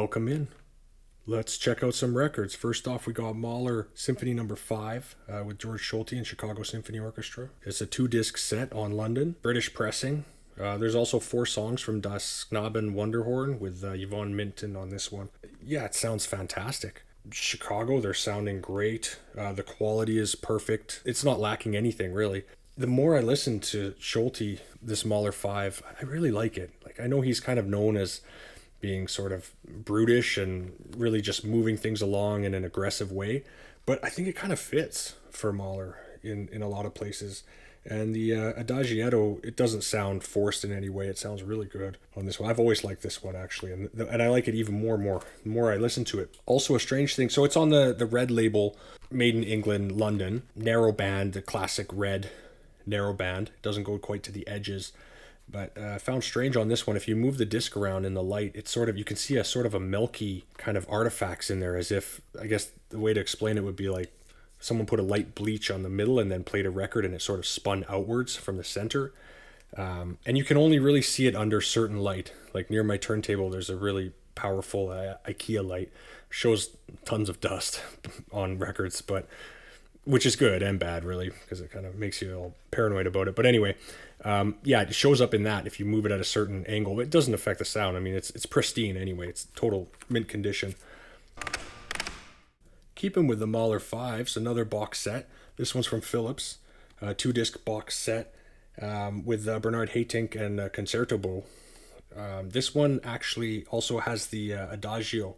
welcome in. Let's check out some records. First off, we got Mahler Symphony Number 5 with George Solti and Chicago Symphony Orchestra. It's a 2-disc set on London, British pressing. There's also 4 songs from Das Knaben Wunderhorn with Yvonne Minton on this one. Yeah, it sounds fantastic. Chicago, they're sounding great. The quality is perfect. It's not lacking anything, really. The more I listen to Solti, this Mahler 5, I really like it. Like, I know he's kind of known as being sort of brutish and really just moving things along in an aggressive way. But I think it kind of fits for Mahler in a lot of places. And the Adagietto, it doesn't sound forced in any way. It sounds really good on this one. I've always liked this one, actually. And I like it even more the more I listen to it. Also a strange thing. So it's on the red label, made in England, London. Narrow band, the classic red narrow band. It doesn't go quite to the edges. But I found strange on this one, if you move the disc around in the light, it's sort of, you can see a sort of a milky kind of artifacts in there, as if, I guess the way to explain it would be like someone put a light bleach on the middle and then played a record and it sort of spun outwards from the center. And you can only really see it under certain light. Like near my turntable, there's a really powerful IKEA light. Shows tons of dust on records, but which is good and bad, really, because it kind of makes you all paranoid about it. But anyway, yeah, it shows up in that if you move it at a certain angle. It doesn't affect the sound. I mean, it's pristine anyway. It's total mint condition. Keeping with the Mahler 5s, another box set. This one's from Philips, a 2-disc box set with Bernard Haitink and Concerto Bow. This one actually also has the Adagio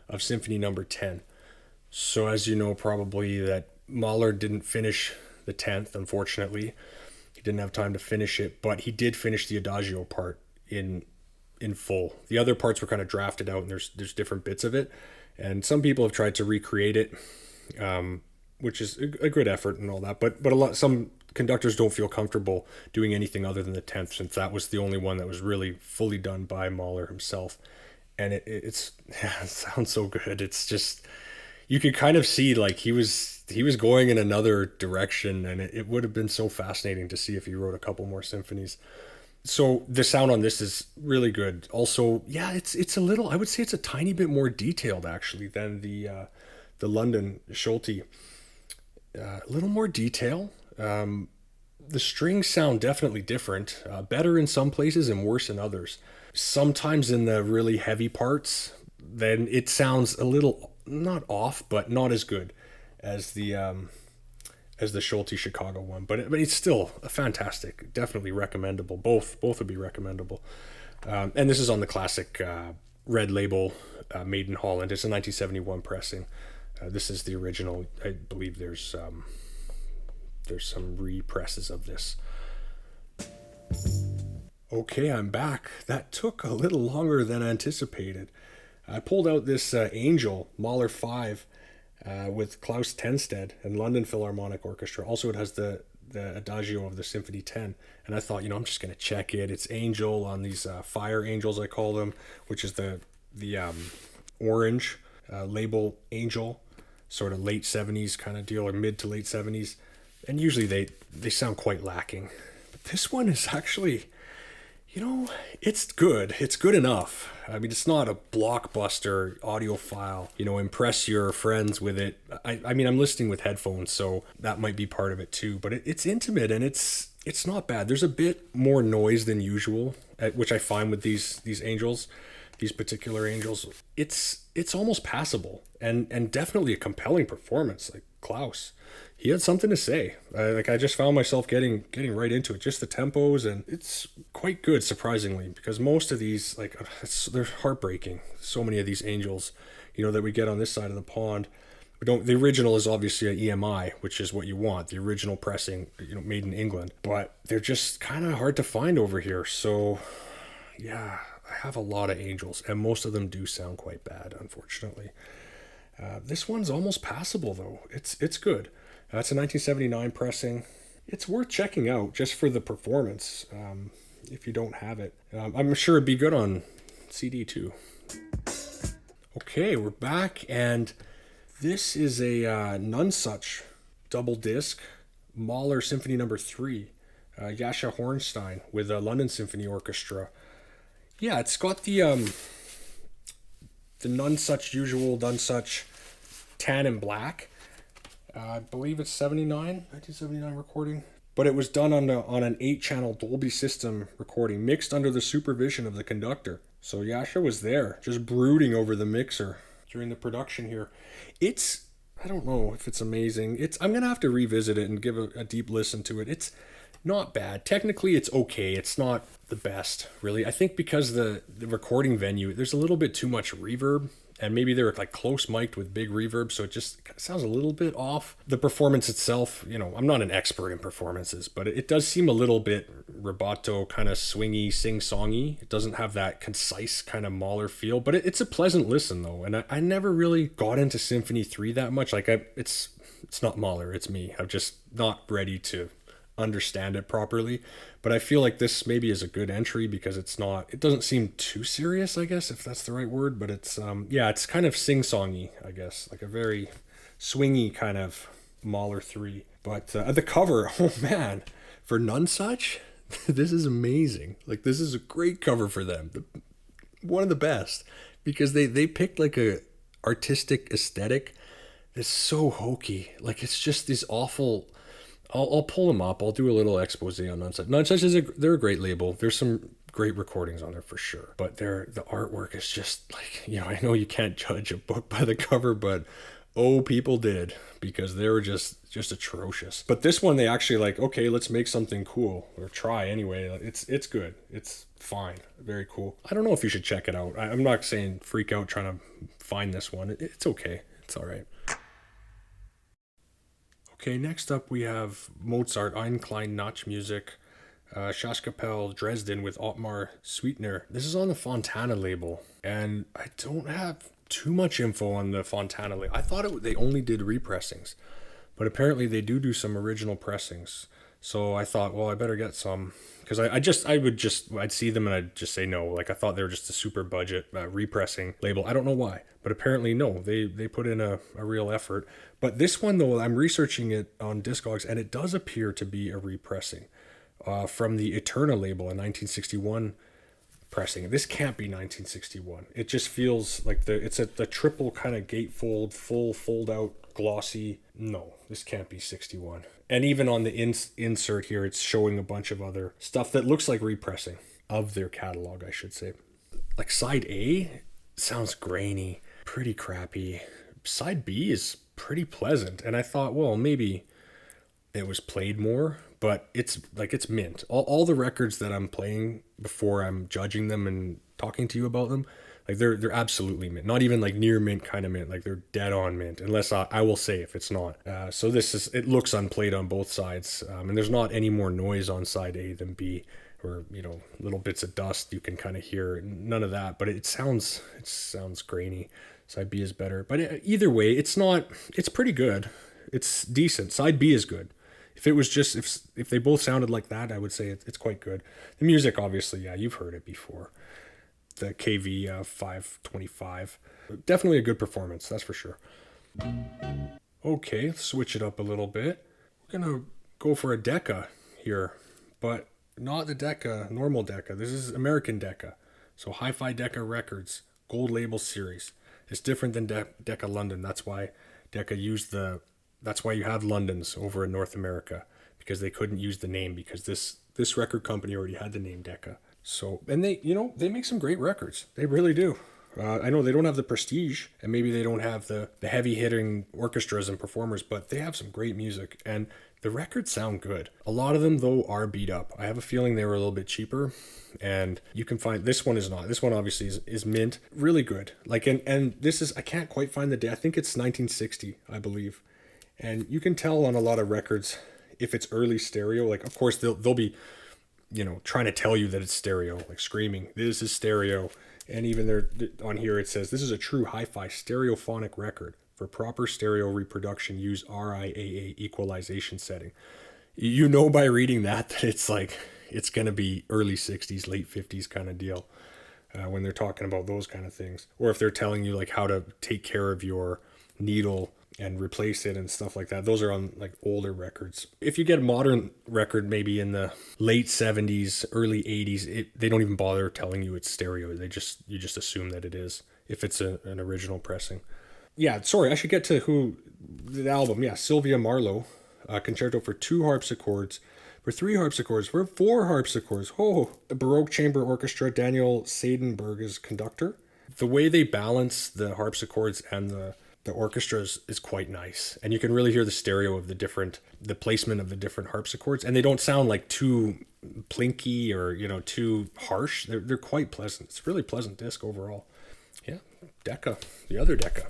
of Symphony Number 10. So as you know probably that Mahler didn't finish the 10th, unfortunately. He didn't have time to finish it, but he did finish the Adagio part in full. The other parts were kind of drafted out, and there's different bits of it. And some people have tried to recreate it, which is a good effort and all that. But some conductors don't feel comfortable doing anything other than the 10th, since that was the only one that was really fully done by Mahler himself. And it sounds so good. It's just, you could kind of see like he was going in another direction, and it would have been so fascinating to see if he wrote a couple more symphonies. So the sound on this is really good. Also, yeah, it's a little, I would say it's a tiny bit more detailed actually than the London Solti. A little more detail. The strings sound definitely different, better in some places and worse in others. Sometimes in the really heavy parts, then it sounds a little, not off, but not as good as the Solti Chicago one, but it's still a fantastic, definitely recommendable. Both would be recommendable. And this is on the classic red label, made in Holland. It's a 1971 pressing. This is the original. I believe there's some represses of this. Okay, I'm back. That took a little longer than anticipated. I pulled out this Angel Mahler 5 with Klaus Tenstedt and London Philharmonic Orchestra. Also, it has the Adagio of the Symphony 10. And I thought, I'm just going to check it. It's Angel on these Fire Angels, I call them, which is the orange label Angel, sort of late 70s kind of deal, or mid to late 70s. And usually they sound quite lacking. But this one is actually, it's good. It's good enough. I mean, it's not a blockbuster audiophile, impress your friends with it. I mean, I'm listening with headphones, so that might be part of it too. But it's intimate, and it's not bad. There's a bit more noise than usual, which I find with these angels, these particular angels. It's almost passable, and definitely a compelling performance. Like Klaus, he had something to say. I just found myself getting right into it. Just the tempos, and it's quite good, surprisingly, because most of these, they're heartbreaking. So many of these angels, that we get on this side of the pond. The original is obviously an EMI, which is what you want, the original pressing, made in England. But they're just kind of hard to find over here. So, yeah, I have a lot of angels, and most of them do sound quite bad, unfortunately. This one's almost passable, though. It's good. That's a 1979 pressing. It's worth checking out just for the performance, if you don't have it. I'm sure it'd be good on CD, too. Okay, we're back, and this is a Nonesuch double disc, Mahler Symphony Number 3, Jascha Hornstein with a London Symphony Orchestra. Yeah, it's got the the Nonesuch usual Nonesuch tan and black. I believe it's 1979 recording. But it was done on an 8-channel Dolby system recording, mixed under the supervision of the conductor. So Yasha was there, just brooding over the mixer during the production here. I don't know if it's amazing. I'm going to have to revisit it and give a deep listen to it. It's not bad. Technically, it's okay. It's not the best, really. I think because the recording venue, there's a little bit too much reverb. And maybe they were like close mic'd with big reverb, so it just sounds a little bit off. The performance itself, I'm not an expert in performances, but it does seem a little bit rubato, kind of swingy, sing-songy. It doesn't have that concise kind of Mahler feel, but it's a pleasant listen though. And I never really got into Symphony 3 that much. Like it's not Mahler, it's me. I'm just not ready to understand it properly, but I feel like this maybe is a good entry because it doesn't seem too serious, I guess, if that's the right word, but it's it's kind of sing-songy, I guess, like a very swingy kind of Mahler 3. But the cover, oh man, for Nonesuch, this is amazing. Like, this is a great cover for them, one of the best, because they picked like a artistic aesthetic that's so hokey. Like, it's just these awful. I'll pull them up. I'll do a little expose on Nonesuch. Nonesuch they're a great label. There's some great recordings on there for sure. But the artwork is just like, I know you can't judge a book by the cover, but people did, because they were just atrocious. But this one, they actually like, okay, let's make something cool, or try anyway. It's good. It's fine. Very cool. I don't know if you should check it out. I'm not saying freak out trying to find this one. It's okay. It's all right. Okay, next up we have Mozart, Ein klein Nachtmusik, Schatzkapelle, Dresden with Ottmar Sweetner. This is on the Fontana label, and I don't have too much info on the Fontana label. I thought they only did repressings, but apparently they do some original pressings. So I thought, well, I better get some, because I'd see them and I'd just say no. Like, I thought they were just a super budget repressing label. I don't know why, but apparently no, they put in a real effort. But this one though, I'm researching it on Discogs, and it does appear to be a repressing from the Eterna label, a 1961 pressing. This can't be 1961. It just feels like it's the triple kind of gatefold, full fold out, glossy. No, this can't be 61. And even on the insert here, it's showing a bunch of other stuff that looks like repressing of their catalog, I should say. Like side A sounds grainy, pretty crappy. Side B is pretty pleasant, and I thought, well, maybe it was played more, but it's mint. All the records that I'm playing before I'm judging them and talking to you about them, like they're absolutely mint. Not even like near mint kind of mint. Like, they're dead on mint, unless I will say if it's not. So it looks unplayed on both sides, and there's not any more noise on side A than B, or little bits of dust you can kind of hear. None of that, but it sounds grainy. Side B is better, but either way, it's pretty good. It's decent. Side B is good. If it was just if they both sounded like that, I would say it's quite good. The music, obviously, yeah, you've heard it before. The KV 525, definitely a good performance, that's for sure. Okay, let's switch it up a little bit. We're gonna go for a Decca here, but not the Decca, normal Decca. This is American Decca, so Hi-Fi Decca Records, Gold Label series. It's different than Decca London. That's why Decca that's why you have Londons over in North America, because they couldn't use the name, because this record company already had the name Decca. So, and they make some great records. They really do. I know they don't have the prestige, and maybe they don't have the heavy hitting orchestras and performers, but they have some great music, and the records sound good. A lot of them though are beat up. I have a feeling they were a little bit cheaper, and you can find, this one is not. This one obviously is mint, really good. Like, and this is, I can't quite find the day. I think it's 1960, I believe. And you can tell on a lot of records if it's early stereo. Like, of course they'll be, trying to tell you that it's stereo, like screaming, this is stereo. And even there on here it says, this is a true hi-fi stereophonic record. For proper stereo reproduction, use RIAA equalization setting. By reading that it's like, it's going to be early 60s, late 50s kind of deal when they're talking about those kind of things. Or if they're telling you like how to take care of your needle and replace it and stuff like that. Those are on like older records. If you get a modern record, maybe in the late 70s, early 80s, they don't even bother telling you it's stereo. You just assume that it is. if it's an original pressing. Yeah, sorry, I should get to who the album. Yeah, Sylvia Marlowe, concerto for 2 harpsichords, for 3 harpsichords, for 4 harpsichords. Oh, the Baroque Chamber Orchestra, Daniel Seidenberg is conductor. The way they balance the harpsichords and the orchestras is quite nice, and you can really hear the stereo of the placement of the different harpsichords, and they don't sound like too plinky or too harsh. They're quite pleasant. It's a really pleasant disc overall. Yeah, Decca, the other Decca.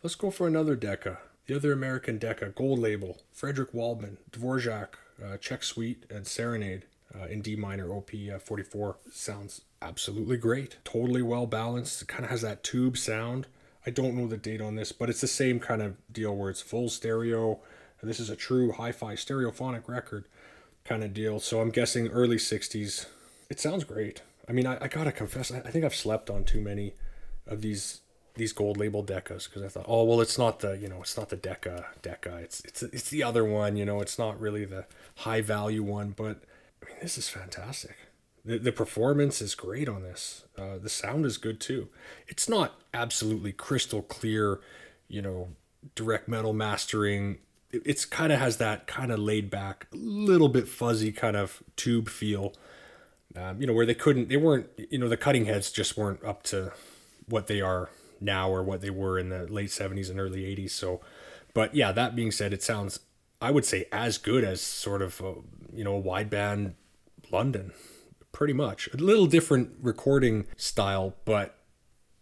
Let's go for another Decca. The other American Decca, gold label, Frederick Waldman, Dvorak, Czech Suite, and Serenade in D minor, OP 44. Sounds absolutely great. Totally well balanced. It kind of has that tube sound. I don't know the date on this, but it's the same kind of deal where it's full stereo. This is a true hi-fi stereophonic record kind of deal. So I'm guessing early 60s. It sounds great. I mean, I gotta confess, I think I've slept on too many of these gold label Deccas, because I thought, oh well, it's not the Decca. It's the other one. It's not really the high value one. But I mean, this is fantastic. The performance is great on this. The sound is good too. It's not absolutely crystal clear, direct metal mastering. It's kind of has that kind of laid back, little bit fuzzy kind of tube feel. Where they weren't, the cutting heads just weren't up to what they are now or what they were in the late 70s and early 80s. So, but yeah, that being said, it sounds, I would say, as good as sort of, a wideband London, pretty much. A little different recording style, but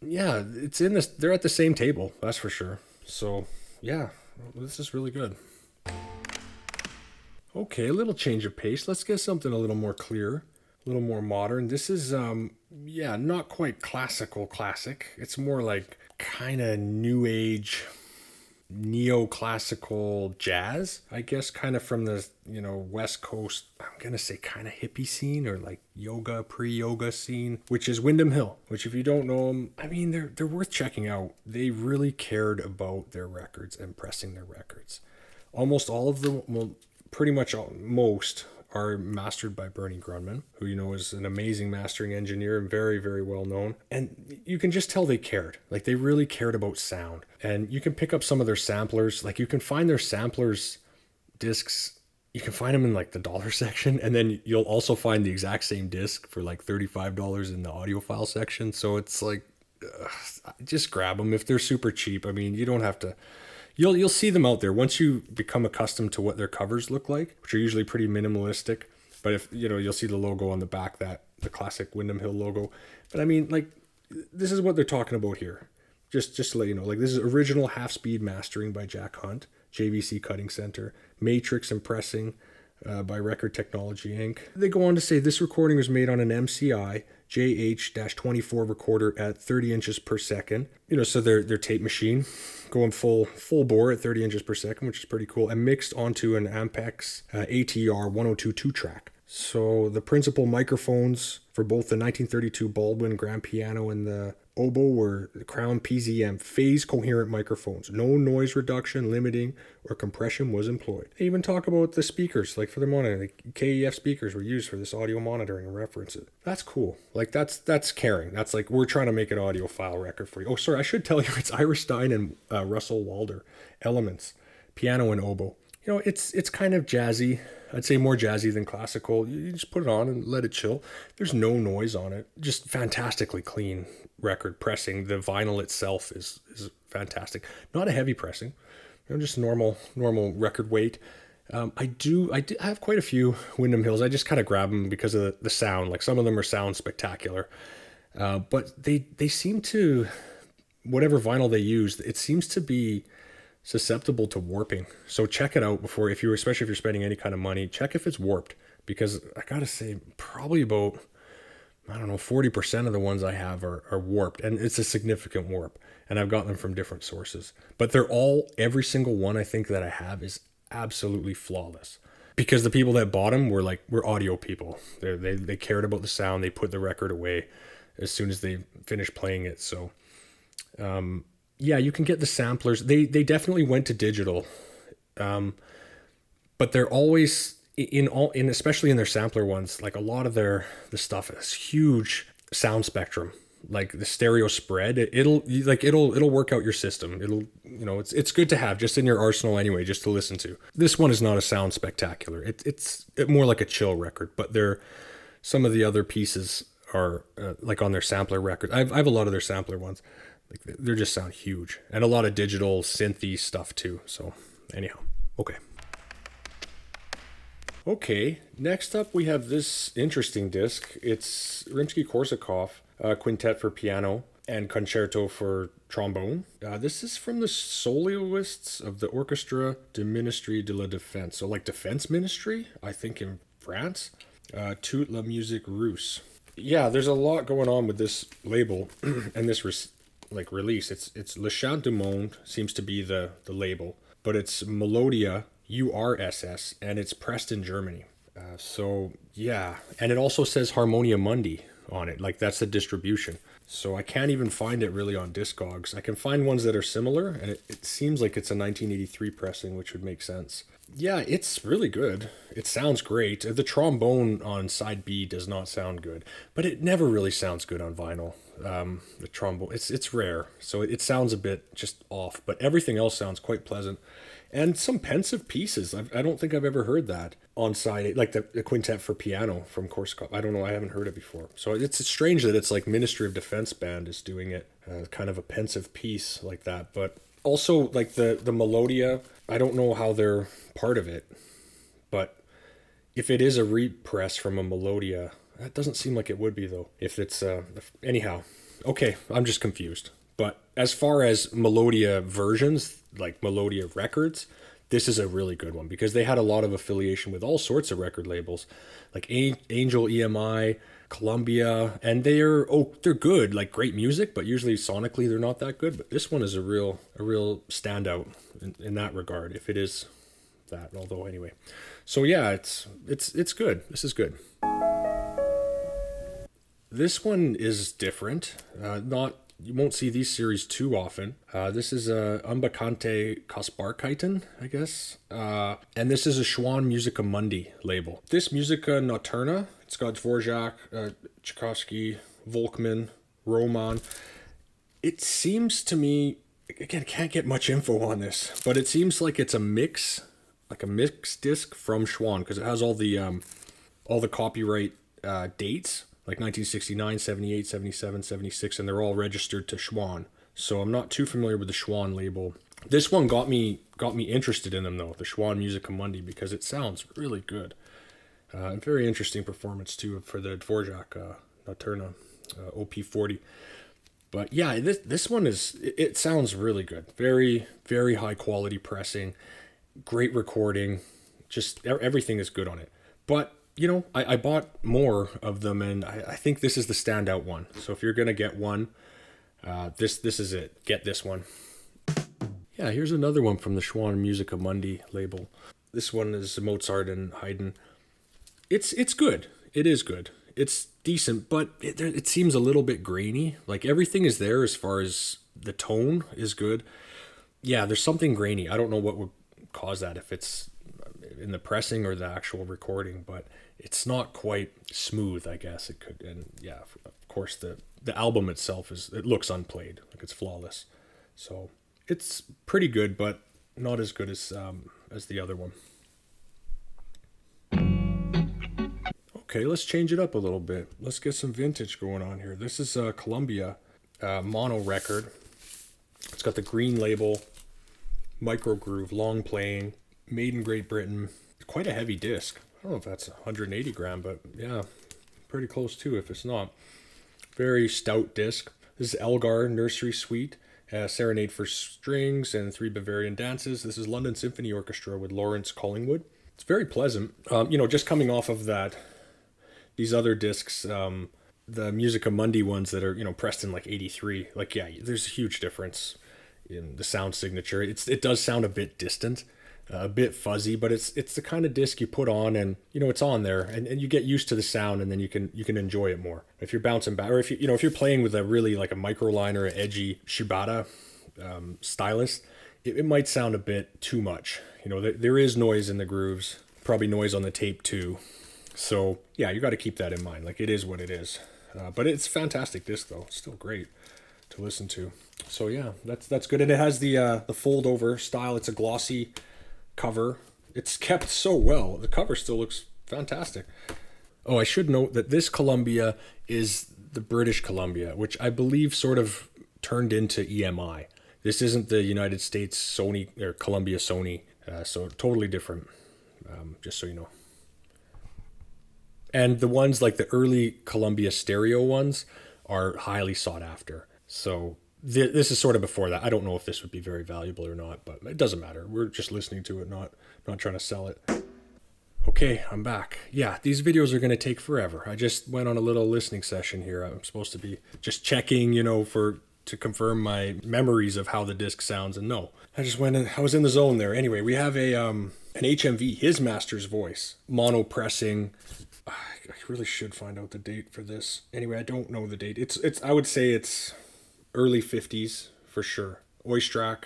yeah, it's in this, they're at the same table, that's for sure. So yeah, this is really good. Okay, a little change of pace. Let's get something a little more clear, a little more modern. This is, not quite classic. It's more like kind of new age, neoclassical jazz, I guess, kind of from the, West Coast, I'm going to say kind of hippie scene, or like yoga, pre-yoga scene, which is Windham Hill, which if you don't know them, I mean, they're worth checking out. They really cared about their records and pressing their records. Almost all of them, well, pretty much most are mastered by Bernie Grunman, who is an amazing mastering engineer and very, very well known. And you can just tell they cared. Like, they really cared about sound. And you can pick up some of their samplers. Like, you can find their samplers discs. You can find them in like the dollar section, and then you'll also find the exact same disc for like $35 in the audiophile section. So it's like, just grab them if they're super cheap. I mean, you don't have to. You'll see them out there once you become accustomed to what their covers look like, which are usually pretty minimalistic. But if you'll see the logo on the back, the classic Windham Hill logo. But I mean, like, this is what they're talking about here. Just to let you know, like, this is original half-speed mastering by Jack Hunt, JVC Cutting Center, Matrix and Pressing by Record Technology Inc. They go on to say this recording was made on an MCI JH-24 recorder at 30 inches per second. So their tape machine going full bore at 30 inches per second, which is pretty cool, and mixed onto an Ampex ATR 102 2-track. So the principal microphones for both the 1932 Baldwin grand piano and the oboe were the Crown PZM phase coherent microphones. No noise reduction, limiting, or compression was employed. They even talk about the speakers, like for the monitor, like KEF speakers were used for this audio monitoring and reference it. That's cool. Like, that's caring. That's like, we're trying to make an audiophile record for you. Oh, sorry, I should tell you, it's Ira Stein and Russell Walder, elements, piano and oboe. It's kind of jazzy. I'd say more jazzy than classical. You just put it on and let it chill. There's no noise on it. Just fantastically clean record pressing. The vinyl itself is fantastic. Not a heavy pressing. Just normal record weight. I have quite a few Windham Hills. I just kind of grab them because of the sound. Like, some of them are sound spectacular. But they seem to, whatever vinyl they use, it seems to be susceptible to warping. So check it out before, especially if you're spending any kind of money, check if it's warped, because I gotta say, probably about, 40% of the ones I have are warped, and it's a significant warp, and I've gotten them from different sources. But every single one I think that I have is absolutely flawless, because the people that bought them were audio people. They cared about the sound. They put the record away as soon as they finished playing it. So yeah, you can get the samplers. They definitely went to digital, but they're always in especially in their sampler ones, like a lot of the stuff is huge sound spectrum, like the stereo spread. It'll work out your system. It's good to have just in your arsenal anyway, just to listen to. This one is not a sound spectacular. It's more like a chill record, but some of the other pieces are like on their sampler record. I have a lot of their sampler ones. Like they just sound huge, and a lot of digital synthy stuff too. So anyhow, okay. Okay, next up we have this interesting disc. It's Rimsky-Korsakov Quintet for Piano and Concerto for Trombone. This is from the soloists of the Orchestre du Ministère de la Défense. So like Defense Ministry, I think in France. Toute la musique russe. Yeah, there's a lot going on with this label and this release. It's Le Chant du Monde seems to be the label, but it's Melodia URSS, and it's pressed in Germany. So yeah, and it also says Harmonia Mundi on it, like that's the distribution. So I can't even find it really on Discogs. I can find ones that are similar, and it seems like it's a 1983 pressing, which would make sense. Yeah, it's really good. It sounds great. The trombone on side B does not sound good, but it never really sounds good on vinyl. The trombone, it's rare, so it sounds a bit just off, but everything else sounds quite pleasant. And some pensive pieces. I don't think I've ever heard that on side 8, like the quintet for piano from Korsakov. I don't know. I haven't heard it before. So it's strange that it's like Ministry of Defense band is doing it, kind of a pensive piece like that. But also like the Melodia, I don't know how they're part of it. But if it is a repress from a Melodia, that doesn't seem like it would be though. If it's anyhow, okay, I'm just confused. But as far as Melodia versions, like Melodia records, this is a really good one because they had a lot of affiliation with all sorts of record labels, like Angel EMI, Columbia, and they're good, like great music, but usually sonically they're not that good. But this one is a real standout in that regard, if it is that. Although anyway, so yeah, it's good. This is good. This one is different. You won't see these series too often. This is a Unbekannte Kostbarkeiten, I guess. And this is a Schwan Musica Mundi label. This Musica Nocturna, it's got Dvorak, Tchaikovsky, Volkmann, Roman. It seems to me, again, can't get much info on this, but it seems like it's a mix disc from Schwan, because it has all the copyright dates. Like 1969, 78, 77, 76, and they're all registered to Schwan. So I'm not too familiar with the Schwan label. This one got me interested in them though, the Schwan Musica Mundi, because it sounds really good. Very interesting performance too for the Dvorak Nocturna OP40. But yeah, this one it sounds really good. Very, very high quality pressing, great recording, just everything is good on it. But I bought more of them, and I think this is the standout one. So if you're going to get one, this is it. Get this one. Yeah, here's another one from the Schwan Musica Mundi label. This one is Mozart and Haydn. It's good. It is good. It's decent, but it seems a little bit grainy. Like everything is there as far as the tone is good. Yeah, there's something grainy. I don't know what would cause that, if it's in the pressing or the actual recording, but it's not quite smooth, I guess it could. And yeah, of course the album itself it looks unplayed, like it's flawless. So it's pretty good, but not as good as the other one. Okay, let's change it up a little bit. Let's get some vintage going on here. This is a Columbia mono record. It's got the green label, micro groove, long playing, made in Great Britain. Quite a heavy disc. I don't know if that's 180 gram, but yeah, pretty close to, if it's not. Very stout disc. This is Elgar Nursery Suite, Serenade for Strings and 3 Bavarian Dances. This is London Symphony Orchestra with Lawrence Collingwood. It's very pleasant. Just coming off of these other discs, the Musica Mundi ones that are, pressed in like 83. Like, yeah, there's a huge difference in the sound signature. It does sound a bit distant. A bit fuzzy, but it's the kind of disc you put on and it's on there and you get used to the sound, and then you can enjoy it more. If you're bouncing back, or if you're playing with a really like a microline or an edgy Shibata stylus, it might sound a bit too much. There is noise in the grooves, Probably noise on the tape too. So yeah, you got to keep that in mind. Like, it is what it is. But it's a fantastic disc though. It's still great to listen to. So yeah, that's good. And it has the fold over style. It's a glossy cover. It's kept so well. The cover still looks fantastic. Oh, I should note that this Columbia is the British Columbia, which I believe sort of turned into EMI. This isn't the United States Sony or Columbia Sony, so totally different, just so you know. And the ones like the early Columbia stereo ones are highly sought after. So this is sort of before that. I don't know if this would be very valuable or not, but it doesn't matter. We're just listening to it, not trying to sell it. Okay, I'm back. Yeah, these videos are going to take forever. I just went on a little listening session here. I'm supposed to be just checking, to confirm my memories of how the disc sounds, and no. I was in the zone there. Anyway, we have an HMV, his master's voice, mono pressing. I really should find out the date for this. Anyway, I don't know the date. I would say it's early 50s for sure. Oistrakh.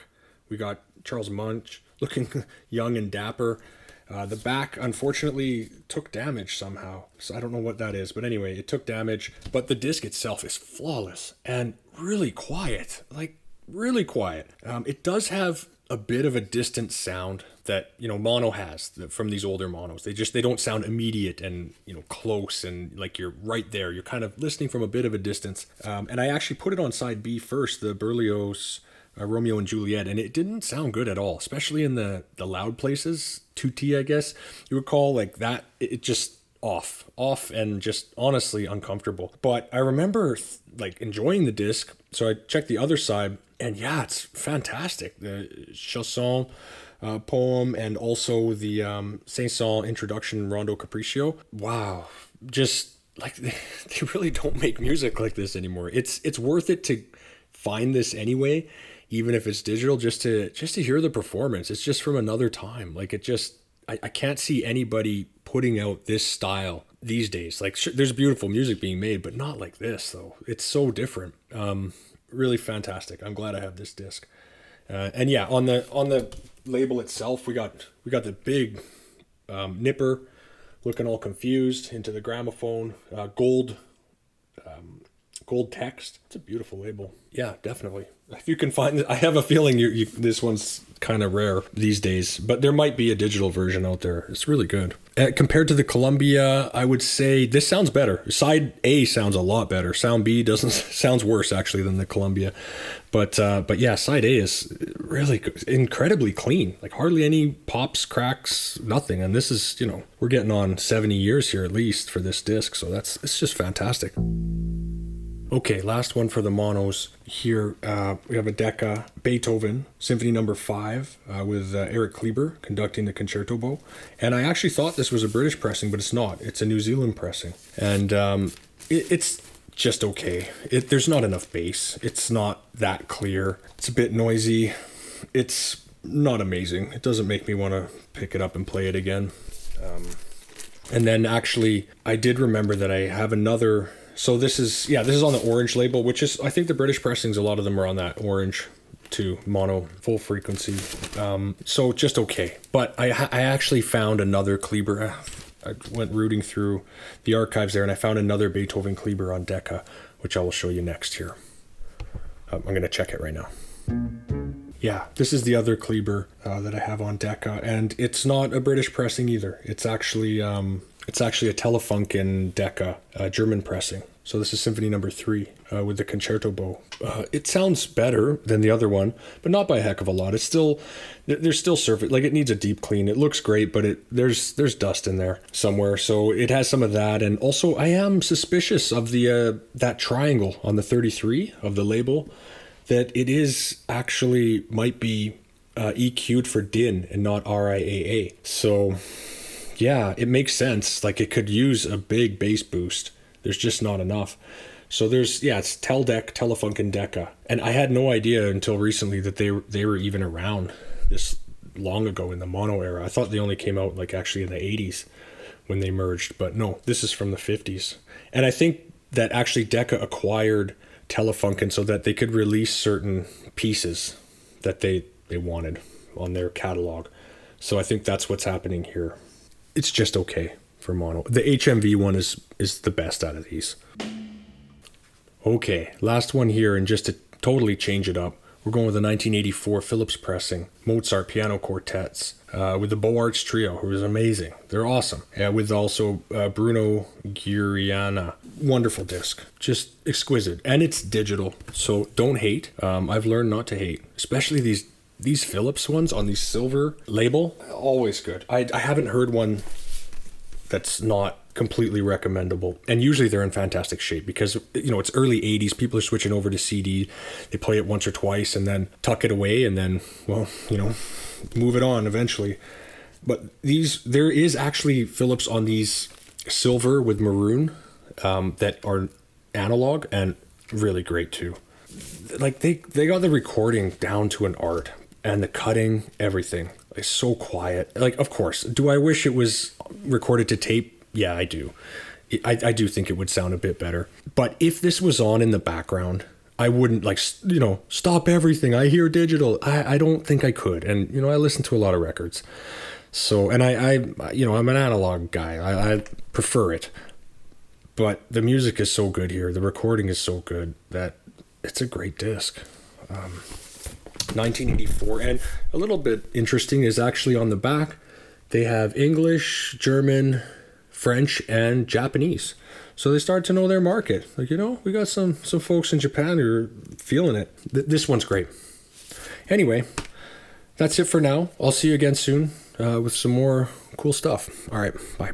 We got Charles Munch looking young and dapper. The back, unfortunately, took damage somehow. So I don't know what that is. But anyway, it took damage. But the disc itself is flawless and really quiet. Like, really quiet. It does have a bit of a distant sound that, mono has from these older monos. They don't sound immediate and, close and like you're right there. You're kind of listening from a bit of a distance. And I actually put it on side B first, the Berlioz Romeo and Juliet, and it didn't sound good at all, especially in the loud places, 2T, I guess you would call, like that. It just off and just honestly uncomfortable. But I remember like enjoying the disc, so I checked the other side, and yeah, it's fantastic. The chanson, poem, and also the Saint-Saëns introduction rondo capriccio. Wow, just like they really don't make music like this anymore. It's worth it to find this anyway, even if it's digital, just to hear the performance. It's just from another time. Like, I can't see anybody putting out this style these days. Like, there's beautiful music being made, but not like this though. It's so different. Really fantastic. I'm glad I have this disc. And yeah, on the label itself, we got the big nipper looking all confused into the gramophone, gold text. It's a beautiful label. Yeah, definitely. If you can find it, I have a feeling this one's kind of rare these days, but there might be a digital version out there. It's really good. Compared to the Columbia, I would say this sounds better. Side A sounds a lot better. Sound B sounds worse actually than the Columbia. But yeah, side A is really good, incredibly clean. Like hardly any pops, cracks, nothing. And this is, we're getting on 70 years here at least for this disc, so it's just fantastic. Okay, last one for the monos here. We have a Decca Beethoven Symphony No. 5 with Eric Kleber conducting the concerto bow. And I actually thought this was a British pressing, but it's not. It's a New Zealand pressing. And it's just okay. There's not enough bass. It's not that clear. It's a bit noisy. It's not amazing. It doesn't make me want to pick it up and play it again. And then actually, I did remember that I have another... So this is on the orange label, which is, I think the British pressings, a lot of them are on that orange too, mono, full frequency. So just okay. But I actually found another Kleber. I went rooting through the archives there, and I found another Beethoven Kleber on Decca, which I will show you next here. I'm going to check it right now. Yeah, this is the other Kleber that I have on Decca, and it's not a British pressing either. It's actually a Telefunken Decca German pressing. So this is Symphony No. 3 with the concerto bow. It sounds better than the other one, but not by a heck of a lot. There's still surface, like it needs a deep clean. It looks great, but there's dust in there somewhere. So it has some of that, and also I am suspicious of the that triangle on the 33 of the label, that it is actually might be EQ'd for DIN and not RIAA. So yeah, it makes sense. Like it could use a big bass boost. There's just not enough. So it's Teldec, Telefunken Decca. And I had no idea until recently that they were even around this long ago in the mono era. I thought they only came out like actually in the 80s when they merged, but no, this is from the 50s. And I think that actually Decca acquired Telefunken so that they could release certain pieces that they wanted on their catalog. So I think that's what's happening here. it's just okay for mono. The HMV one is the best out of these. Okay, last one here, and just to totally change it up, we're going with a 1984 Philips pressing, Mozart piano quartets, with the Beaux Arts Trio, who is amazing. They're awesome. With also Bruno Giriana. Wonderful disc. Just exquisite. And it's digital, so don't hate. I've learned not to hate. Especially these Philips ones on the silver label. Always good. I haven't heard one that's not completely recommendable, and usually they're in fantastic shape because it's early 80s. People are switching over to CD. They play it once or twice and then tuck it away and then move it on eventually. But there is actually Philips on these silver with maroon that are analog and really great too. Like they got the recording down to an art, and the cutting, everything is so quiet. Like, of course, do I wish it was recorded to tape? Yeah, I do. I do think it would sound a bit better. But if this was on in the background, I wouldn't stop everything. I hear digital. I don't think I could. And, I listen to a lot of records. So, and I'm an analog guy. I prefer it. But the music is so good here. The recording is so good that it's a great disc. 1984. And a little bit interesting is actually on the back, they have English, German, French, and Japanese. So they start to know their market. Like, we got some folks in Japan who are feeling it. This one's great. Anyway, that's it for now. I'll see you again soon with some more cool stuff. All right, bye.